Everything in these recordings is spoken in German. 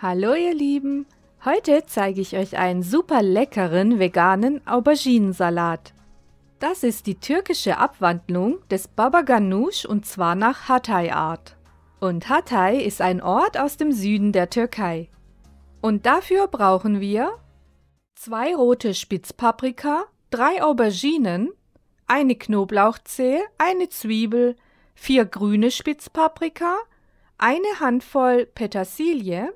Hallo ihr Lieben, heute zeige ich euch einen super leckeren veganen Auberginensalat. Das ist die türkische Abwandlung des Baba Ganoush und zwar nach Hatay-Art. Und Hatay ist ein Ort aus dem Süden der Türkei. Und dafür brauchen wir 2 rote Spitzpaprika, 3 Auberginen, eine Knoblauchzehe, eine Zwiebel, 4 grüne Spitzpaprika, eine Handvoll Petersilie,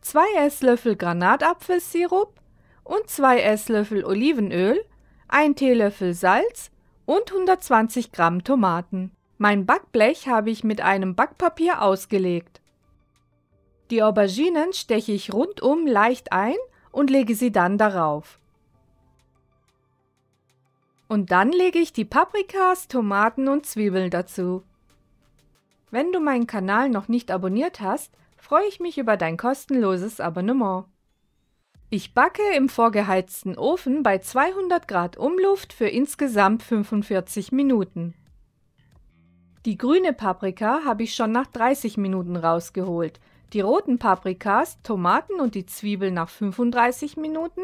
2 Esslöffel Granatapfelsirup und 2 Esslöffel Olivenöl, 1 Teelöffel Salz und 120 Gramm Tomaten. Mein Backblech habe ich mit einem Backpapier ausgelegt. Die Auberginen steche ich rundum leicht ein und lege sie dann darauf. Und dann lege ich die Paprikas, Tomaten und Zwiebeln dazu. Wenn du meinen Kanal noch nicht abonniert hast, freue ich mich über dein kostenloses Abonnement. Ich backe im vorgeheizten Ofen bei 200 Grad Umluft für insgesamt 45 Minuten. Die grüne Paprika habe ich schon nach 30 Minuten rausgeholt, die roten Paprikas, Tomaten und die Zwiebeln nach 35 Minuten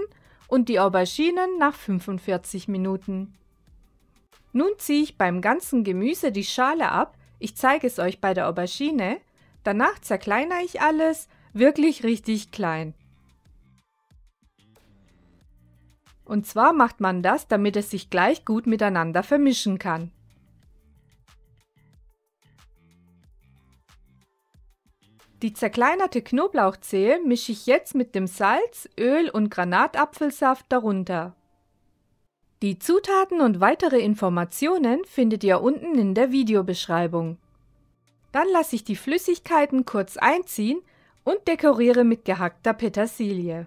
und die Auberginen nach 45 Minuten. Nun ziehe ich beim ganzen Gemüse die Schale ab, ich zeige es euch bei der Aubergine, danach zerkleinere ich alles, wirklich richtig klein. Und zwar macht man das, damit es sich gleich gut miteinander vermischen kann. Die zerkleinerte Knoblauchzehe mische ich jetzt mit dem Salz, Öl und Granatapfelsaft darunter. Die Zutaten und weitere Informationen findet ihr unten in der Videobeschreibung. Dann lasse ich die Flüssigkeiten kurz einziehen und dekoriere mit gehackter Petersilie.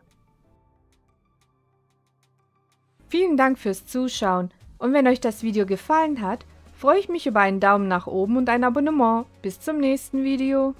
Vielen Dank fürs Zuschauen und wenn euch das Video gefallen hat, freue ich mich über einen Daumen nach oben und ein Abonnement. Bis zum nächsten Video.